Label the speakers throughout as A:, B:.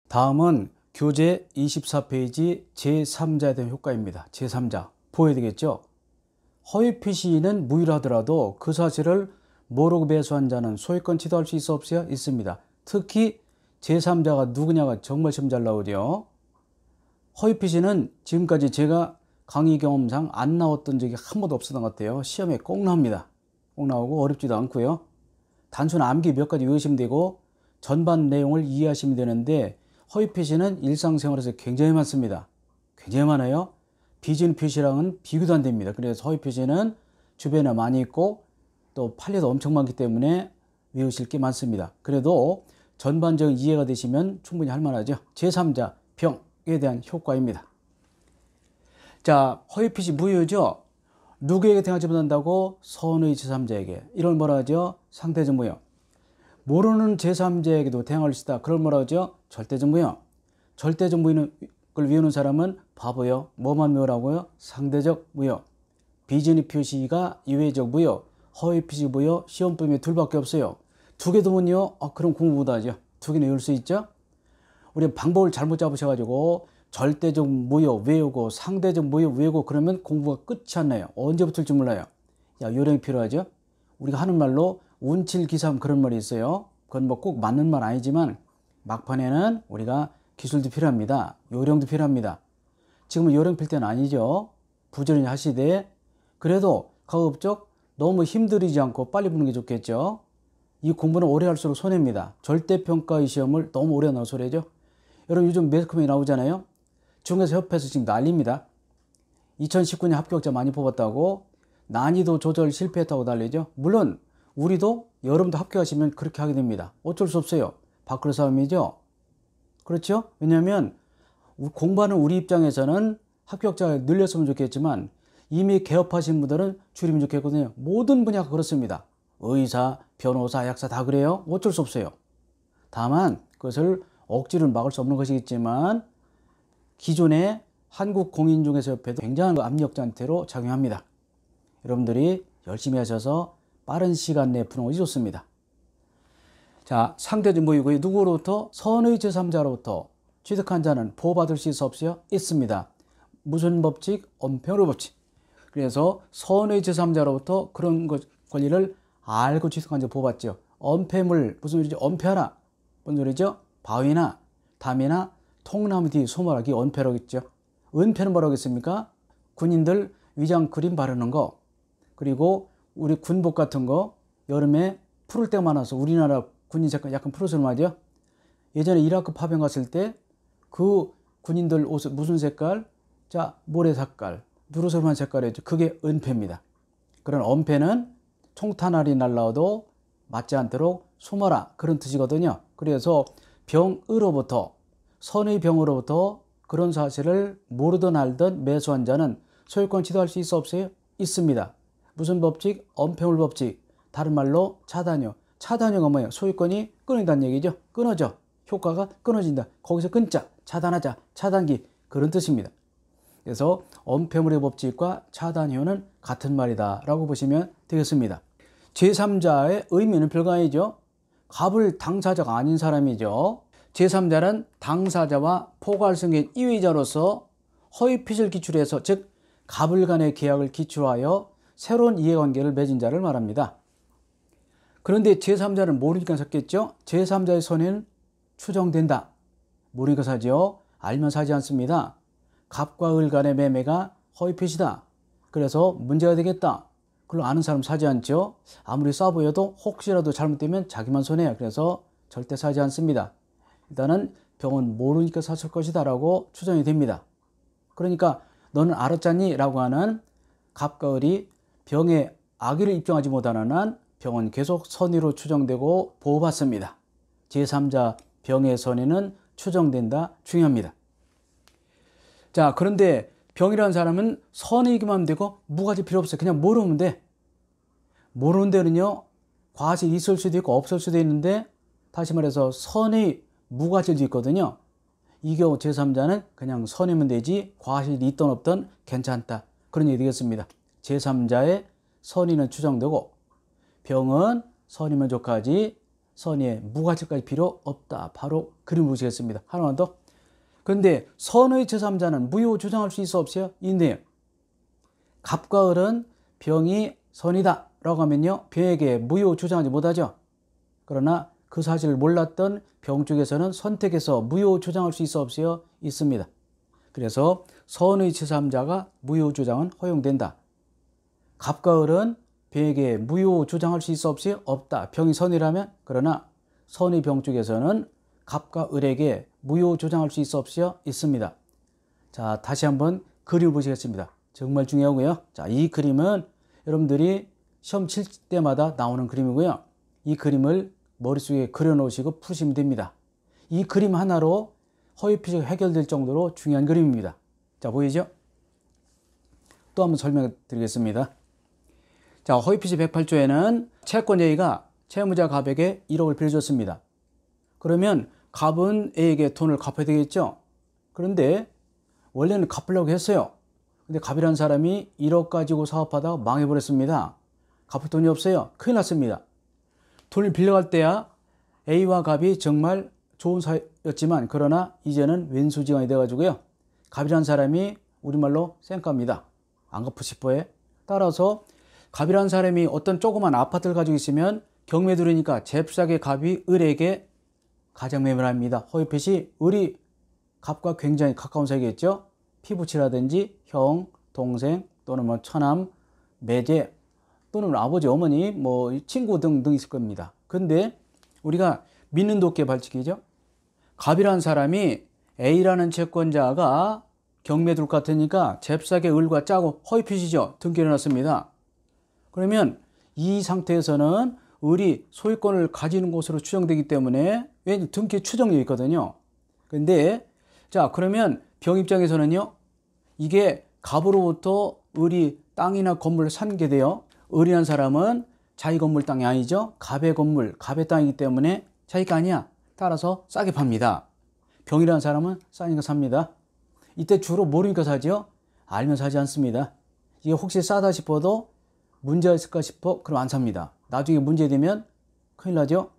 A: 다음은 교재 24페이지 제3자에 대한 효과입니다. 제3자 보여야 되겠죠. 허위 표시는 무효하더라도 그 사실을 모르고 매수한 자는 소유권 취득할 수 있어 없어요? 있습니다. 특히 제3자가 누구냐가 정말 시험 잘 나오죠. 허위 표시는 지금까지 제가 강의 경험상 안 나왔던 적이 한 번도 없었던 것 같아요. 시험에 꼭 나옵니다. 꼭 나오고 어렵지도 않고요. 단순 암기 몇 가지 외우시면 되고 전반 내용을 이해하시면 되는데, 허위 표시는 일상생활에서 굉장히 많습니다. 굉장히 많아요. 비준 표시랑은 비교도 안 됩니다. 그래서 허위 표시는 주변에 많이 있고 또 판례도 엄청 많기 때문에 외우실 게 많습니다. 그래도 전반적인 이해가 되시면 충분히 할 만하죠. 제3자 병에 대한 효과입니다. 자, 허위 표시 무효죠. 누구에게 대응하지 못한다고? 선의 제3자에게. 이걸 뭐라 하죠? 상대적 무효. 모르는 제3자에게도 대응할 수 있다. 그걸 뭐라 하죠? 절대적 무효. 절대적 무효를 외우는 사람은 바보요. 뭐만 외우라고요? 상대적 무효. 비준의 표시가 예외적 무효, 허위 표시 무효, 시험 범위 둘밖에 없어요. 두 개도 못 외워? 그럼 공부 못하죠. 두 개는 외울 수 있죠. 우리 방법을 잘못 잡으셔가지고 절대적 무효 외우고 상대적 무효 외우고 그러면 공부가 끝이 안 나요. 언제 붙을지 몰라요. 요령이 필요하죠. 우리가 하는 말로 운칠기삼 그런 말이 있어요. 그건 뭐 꼭 맞는 말 아니지만 막판에는 우리가 기술도 필요합니다. 요령도 필요합니다. 지금은 요령 필 때는 아니죠. 부지런히 하시되 그래도 가급적 너무 힘들이지 않고 빨리 보는 게 좋겠죠. 이 공부는 오래 할수록 손해입니다. 절대평가의 시험을 너무 오래 넣어 손해죠. 여러분 요즘 매스컴에 나오잖아요. 중개사협회에서 지금 난립니다. 2019년 합격자 많이 뽑았다고 난이도 조절 실패했다고 난리죠. 물론 우리도 여러분도 합격하시면 그렇게 하게 됩니다. 어쩔 수 없어요. 밖으로 싸움이죠. 그렇죠? 왜냐하면 공부하는 우리 입장에서는 합격자가 늘렸으면 좋겠지만 이미 개업하신 분들은 줄이면 좋겠거든요. 모든 분야가 그렇습니다. 의사, 변호사, 약사 다 그래요. 어쩔 수 없어요. 다만 그것을 억지로 막을 수 없는 것이겠지만 기존의 한국공인중개사협회도 굉장한 압력장태로 작용합니다. 여러분들이 열심히 하셔서 빠른 시간 내에 푸는 것이 좋습니다. 자, 상대적 무효고요. 누구로부터? 선의 제3자로부터 취득한 자는 보호받을 수 있어 없어요? 있습니다. 무슨 법칙? 언폐물의 법칙. 그래서 선의 제3자로부터 그런 권리를 알고 취득한 자 보호받죠. 언폐물, 무슨 소리죠? 언폐하라. 무슨 소리죠? 바위나 담이나 통나무 뒤 소멸하기 언폐라고 했죠. 은폐는 뭐라고 했습니까? 군인들 위장 크림 바르는 거, 그리고 우리 군복 같은 거 여름에 푸를 때가 많아서 우리나라 군인 색깔 약간 푸르스름 하죠. 예전에 이라크 파병 갔을 때 그 군인들 옷 무슨 색깔? 자, 모래 색깔, 누르스름한 색깔이었죠. 그게 은폐입니다. 그런 언폐는 총탄알이 날라와도 맞지 않도록 숨어라 그런 뜻이거든요. 그래서 병으로부터, 선의 병으로부터 그런 사실을 모르든 알든 매수한 자는 소유권 취득할 수 있어 없어요? 있습니다. 무슨 법칙? 언폐물 법칙. 다른 말로 차단효. 차단효가 뭐예요? 소유권이 끊어진다는 얘기죠. 끊어져. 효과가 끊어진다. 거기서 끊자. 차단하자. 차단기. 그런 뜻입니다. 그래서 언폐물의 법칙과 차단효는 같은 말이다 라고 보시면 되겠습니다. 제3자의 의미는 별거 아니죠. 갑을 당사자가 아닌 사람이죠. 제3자는 당사자와 포괄성의 이의자로서 허위 표시를 기출해서, 즉 갑을 간의 계약을 기출하여 새로운 이해관계를 맺은 자를 말합니다. 그런데 제3자는 모르니까 샀겠죠. 제3자의 손해는 추정된다. 모르니까 사죠. 알면 사지 않습니다. 갑과 을 간의 매매가 허위 표시다. 그래서 문제가 되겠다. 그걸 아는 사람 사지 않죠. 아무리 싸 보여도 혹시라도 잘못되면 자기만 손해야. 그래서 절대 사지 않습니다. 일단은 병은 모르니까 샀을 것이다 라고 추정이 됩니다. 그러니까 너는 알았잖니? 라고 하는 갑과 을이 병의 악의를 입증하지 못하는 한 병은 계속 선의로 추정되고 보호받습니다. 제3자 병의 선의는 추정된다. 중요합니다. 자, 그런데 병이라는 사람은 선의기만 되고 무가지 필요 없어요. 그냥 모르면 돼. 모르는 데는요, 과실이 있을 수도 있고 없을 수도 있는데, 다시 말해서 선의 무과실도 있거든요. 이 경우 제3자는 그냥 선이면 되지 과실이 있든 없든 괜찮다. 그런 얘기 되겠습니다. 제3자의 선의는 추정되고 병은 선이면 족하지 선의에 무과실까지 필요 없다. 바로 그림 보시겠습니다. 하나만 더. 그런데 선의 제3자는 무효 주장할 수 있어 없어요? 있네요. 갑과 을은 병이 선이다 라고 하면요, 병에게 무효 주장하지 못하죠. 그러나 그 사실을 몰랐던 병 쪽에서는 선택해서 무효 주장할 수 있어 없어요? 있습니다. 그래서 선의 제3자가 무효 주장은 허용된다. 갑과 을은 병에게 무효 주장할 수 있어 없어요? 없다. 병이 선이라면. 그러나 선의 병 쪽에서는 갑과 을에게 무효 주장할 수 있어 없어요? 있습니다. 자, 다시 한번 그림을 보시겠습니다. 정말 중요하고요. 자, 이 그림은 여러분들이 시험 칠 때마다 나오는 그림이고요. 이 그림을 머릿속에 그려놓으시고 푸시면 됩니다. 이 그림 하나로 허위피시가 해결될 정도로 중요한 그림입니다. 자, 보이죠? 또 한번 설명해 드리겠습니다. 자, 허위피시 108조에는 채권 A가 채무자 갑에게 1억을 빌려줬습니다. 그러면 갑은 A에게 돈을 갚아야 되겠죠? 그런데 원래는 갚으려고 했어요. 근데 갑이라는 사람이 1억 가지고 사업하다가 망해버렸습니다. 갚을 돈이 없어요. 큰일 났습니다. 돈을 빌려갈 때야 A와 갑이 정말 좋은 사이였지만, 그러나 이제는 왼수지간이 돼가지고요, 갑이라는 사람이 우리말로 쌩까입니다. 안 갚고 싶어해. 따라서 갑이라는 사람이 어떤 조그만 아파트를 가지고 있으면 경매 들으니까 잽싸게 갑이 을에게 가장매매를 합니다. 허위핏이 을이 갑과 굉장히 가까운 사이겠죠. 피부치라든지 형, 동생 또는 뭐 처남, 매제 또는 아버지, 어머니, 뭐 친구 등등 있을 겁니다. 근데 우리가 믿는 도끼의 발칙이죠. 갑이라는 사람이 A라는 채권자가 경매 둘 것 같으니까 잽싸게 을과 짜고 허위핏이죠. 등기를 해놨습니다. 그러면 이 상태에서는 을이 소유권을 가지는 것으로 추정되기 때문에, 왜 등기 추정력이 있거든요. 근데 자, 그러면 병 입장에서는요, 이게 갑으로부터 을이 땅이나 건물을 산 게 돼요. 을이라는 사람은 자기 건물 땅이 아니죠. 갑의 건물, 갑의 땅이기 때문에 자기가 아니야. 따라서 싸게 팝니다. 병이라는 사람은 싸니까 삽니다. 이때 주로 모르니까 사죠. 알면 사지 않습니다. 이게 혹시 싸다 싶어도 문제가 있을까 싶어 그럼 안 삽니다. 나중에 문제되면 큰일 나죠.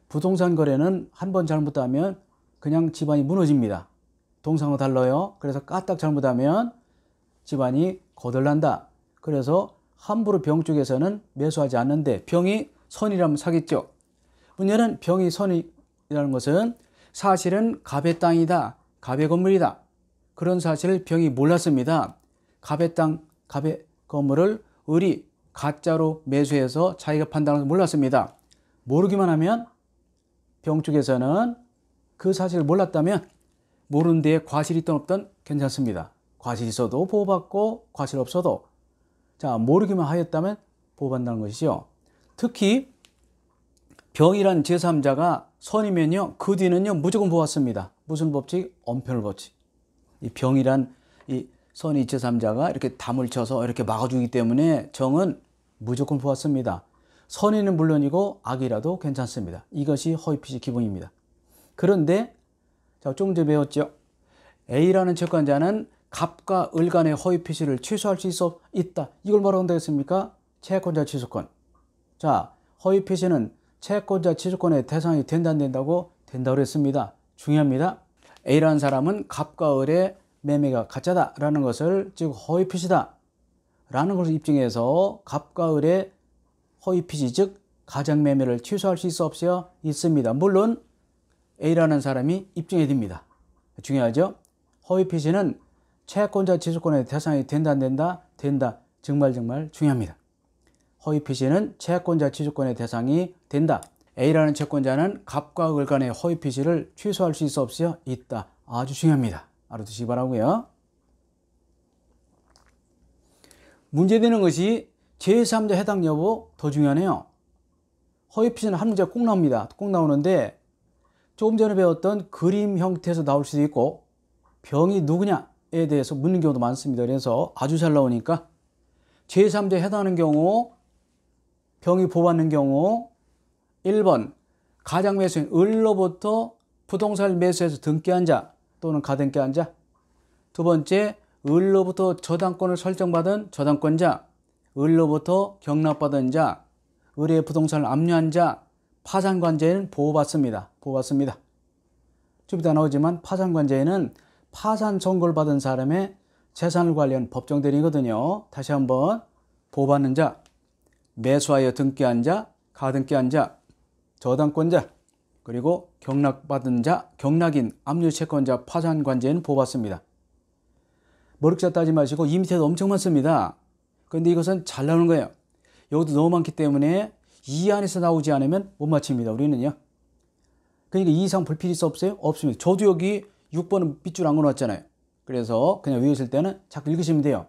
A: 부동산 거래는 한 번 잘못하면 그냥 집안이 무너집니다. 동상과 달라요. 그래서 까딱 잘못하면 집안이 거덜난다. 그래서 함부로 병 쪽에서는 매수하지 않는데, 병이 선이라면 사겠죠. 문제는 병이 선이라는 것은 사실은 갑의 땅이다, 갑의 건물이다, 그런 사실을 병이 몰랐습니다. 갑의 땅, 갑의 건물을 을이 가짜로 매수해서 자기가 판단해서 몰랐습니다. 모르기만 하면, 병 쪽에서는 그 사실을 몰랐다면 모르는 데에 과실이 있든 없든 괜찮습니다. 과실이 있어도 보호받고 과실 없어도, 자, 모르기만 하였다면 보호받는다는 것이죠. 특히 병이란 제3자가 선이면요, 그 뒤는요 무조건 보호받습니다. 무슨 법칙? 엄편을 법칙. 이 병이란 이 선의 제3자가 이렇게 담을 쳐서 이렇게 막아주기 때문에 정은 무조건 보호받습니다. 선의는 물론이고 악이라도 괜찮습니다. 이것이 허위핏이 기본입니다. 그런데 자, 조금 전에 배웠죠. A라는 채권자는 갑과 을 간의 허위피시를 취소할 수 있다. 이걸 뭐라고 한다고 했습니까? 채권자 취소권. 자, 허위피시는 채권자 취소권의 대상이 된다 안 된다고? 된다고 했습니다. 중요합니다. A라는 사람은 갑과 을의 매매가 가짜다라는 것을, 즉 허위피시다 라는 것을 입증해서 갑과 을의 허위피시, 즉 가장매매를 취소할 수 있어 없어요? 있습니다. 물론 A라는 사람이 입증해야 됩니다. 중요하죠? 허위피시는 채권자 취소권의 대상이 된다 안 된다? 된다. 정말 중요합니다. 허위피시는 채권자 취소권의 대상이 된다. A라는 채권자는 갑과 을 간의 허위피시를 취소할 수 있어 없어요? 있다. 아주 중요합니다. 알아두시기 바라고요. 문제되는 것이 제3자 해당 여부 더 중요하네요. 허위피시는 한 문제가 꼭 나옵니다. 꼭 나오는데 조금 전에 배웠던 그림 형태에서 나올 수도 있고, 병이 누구냐에 대해서 묻는 경우도 많습니다. 그래서 아주 잘 나오니까 제3자에 해당하는 경우, 병이 보호받는 경우 1번 가장매수인 을로부터 부동산을 매수해서 등기한 자 또는 가등기한 자, 두 번째 을로부터 저당권을 설정받은 저당권자, 을로부터 경납받은 자, 을의 부동산을 압류한 자, 파산관제인은 보호받습니다. 보호받습니다. 좀 이따 나오지만 파산관제인은 파산 선고를 받은 사람의 재산을 관리한 법정대리거든요. 다시 한번 보호받는 자, 매수하여 등기한 자, 가등기한 자, 저당권자, 그리고 경락받은 자, 경락인, 압류채권자, 파산관제인은 보호받습니다. 머리글자 따지 마시고 이 밑에도 엄청 많습니다. 그런데 이것은 잘 나오는 거예요. 여기도 너무 많기 때문에 이 안에서 나오지 않으면 못 맞춥니다. 우리는요. 그러니까 이 이상 볼 필요 없어요? 없습니다. 저도 여기 6번은 밑줄 안 그어놨잖아요. 그래서 그냥 외우실 때는 자꾸 읽으시면 돼요.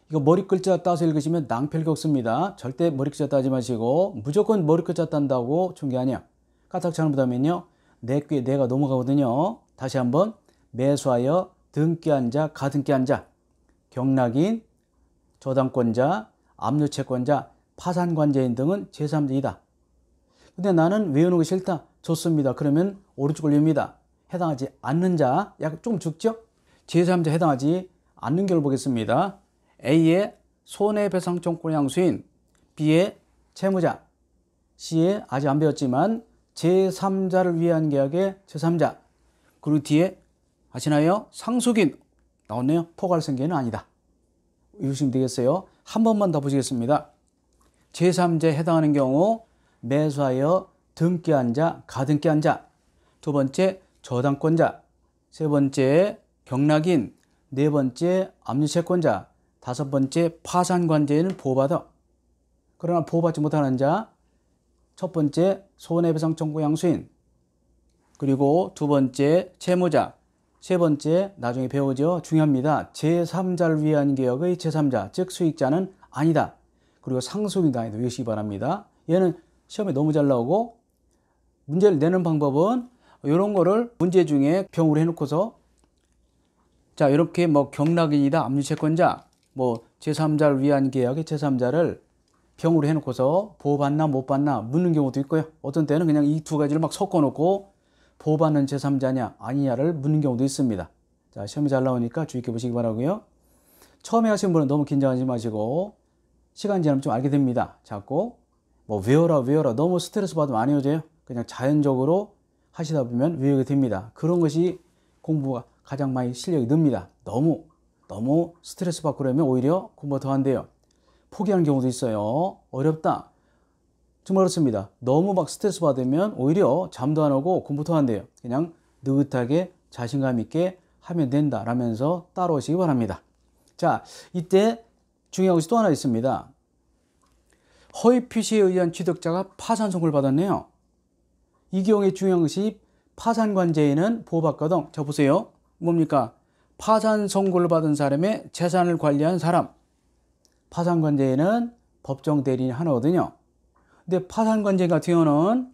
A: 이거 머리글자 따서 읽으시면 낭패를 겪습니다. 절대 머리글자 따지 마시고 무조건 머리글자 딴다고 좋은 게 아니야. 까딱 잘못하면요, 내 귀에 내가 넘어가거든요. 다시 한번 매수하여 등기한 자, 가등기한 자, 경락인, 저당권자, 압류채권자, 파산관제인 등은 제3자이다. 근데 나는 외우는 거 싫다. 좋습니다. 그러면 오른쪽을 외웁니다. 해당하지 않는 자, 약간 좀 죽죠? 제3자 해당하지 않는 결을 보겠습니다. A의 손해배상청구 향수인, B의 채무자, C의 아직 안 배웠지만 제3자를 위한 계약의 제3자, 그리고 뒤에 아시나요? 상속인 나왔네요. 포괄생계는 아니다. 외우시면 되겠어요. 한 번만 더 보시겠습니다. 제3자에 해당하는 경우 매수하여 등기한 자, 가등기한 자, 두 번째 저당권자, 세 번째 경락인, 네 번째 압류채권자, 다섯 번째 파산관제인은 보호받아. 그러나 보호받지 못하는 자, 첫 번째 손해배상 청구 향수인, 그리고 두 번째 채무자, 세 번째 나중에 배우죠. 중요합니다. 제3자를 위한 계약의 제3자, 즉 수익자는 아니다. 그리고 상속인도 아니다. 외우시기 바랍니다. 얘는 시험에 너무 잘 나오고 문제를 내는 방법은 이런 거를 문제 중에 병으로 해놓고서 자, 이렇게 뭐 경락인이다, 압류채권자, 뭐 제3자를 위한 계약의 제3자를 병으로 해놓고서 보호받나 못 받나 묻는 경우도 있고요. 어떤 때는 그냥 이 두 가지를 막 섞어놓고 보호받는 제3자냐 아니냐를 묻는 경우도 있습니다. 자, 시험이 잘 나오니까 주의 깊게 보시기 바라고요. 처음에 하신 분은 너무 긴장하지 마시고 시간 지나면 좀 알게 됩니다. 자꾸 뭐 외워라 너무 스트레스 받으면 안 외워져요. 그냥 자연적으로 하시다 보면 외우게 됩니다. 그런 것이 공부가 가장 많이 실력이 늡니다. 너무 스트레스 받고 그러면 오히려 공부가 더 안 돼요. 포기하는 경우도 있어요. 어렵다. 정말 그렇습니다. 너무 막 스트레스 받으면 오히려 잠도 안 오고 공부도 안 돼요. 그냥 느긋하게 자신감 있게 하면 된다 라면서 따라오시기 바랍니다. 자, 이때 중요한 것이 또 하나 있습니다. 허위 표시에 의한 취득자가 파산 선고를 받았네요. 이 경우에 중요한 것이 파산관제인은 보호받거든. 자, 보세요. 뭡니까? 파산 선고를 받은 사람의 재산을 관리한 사람. 파산관제인은 법정 대리인 하나거든요. 근데 파산관제인 같은 경우는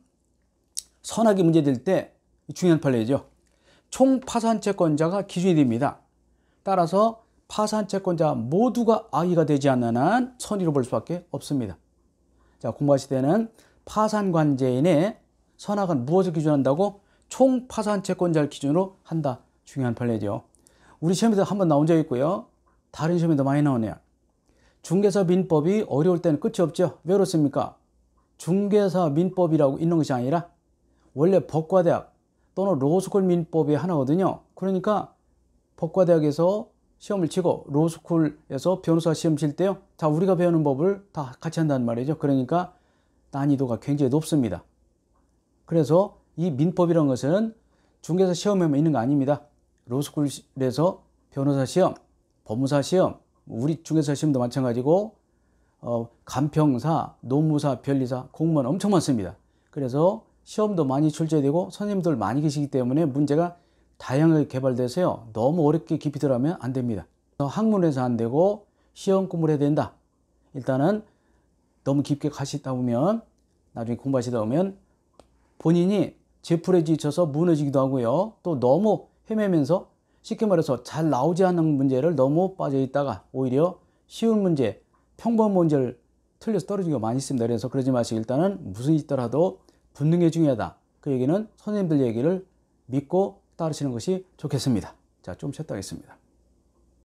A: 선악이 문제될 때 중요한 판례죠. 총 파산채권자가 기준이 됩니다. 따라서 파산채권자 모두가 악의가 되지 않는 한 선의로 볼 수밖에 없습니다. 자, 공부하실 때는 파산관제인의 선악은 무엇을 기준한다고? 총 파산채권자를 기준으로 한다. 중요한 판례죠. 우리 시험에도 한번 나온 적 있고요. 다른 시험에도 많이 나오네요. 중개사 민법이 어려울 때는 끝이 없죠. 왜 그렇습니까? 중개사 민법이라고 있는 것이 아니라 원래 법과대학 또는 로스쿨 민법의 하나거든요. 그러니까 법과대학에서 시험을 치고 로스쿨에서 변호사 시험 칠 때요. 다 우리가 배우는 법을 다 같이 한다는 말이죠. 그러니까 난이도가 굉장히 높습니다. 그래서 이 민법이라는 것은 중개사 시험에만 있는 거 아닙니다. 로스쿨에서 변호사 시험, 법무사 시험, 우리 중개사 시험도 마찬가지고 간평사, 노무사, 변리사, 공무원 엄청 많습니다. 그래서 시험도 많이 출제되고 선생님들 많이 계시기 때문에 문제가 다양하게 개발돼서요. 너무 어렵게 깊이 들어가면 안 됩니다. 학문에서 안 되고 시험 공부를 해야 된다. 일단은 너무 깊게 가시다 보면 나중에 공부하시다 보면 본인이 제풀에 지쳐서 무너지기도 하고요. 또 너무 헤매면서 쉽게 말해서 잘 나오지 않는 문제를 너무 빠져 있다가 오히려 쉬운 문제, 평범한 문제를 틀려서 떨어지기가 많이 있습니다. 그래서 그러지 마시고 일단은 무슨 일이 있더라도 붙는 게 중요하다. 그 얘기는 선생님들 얘기를 믿고 따르시는 것이 좋겠습니다. 자, 좀 쉬었다 하겠습니다.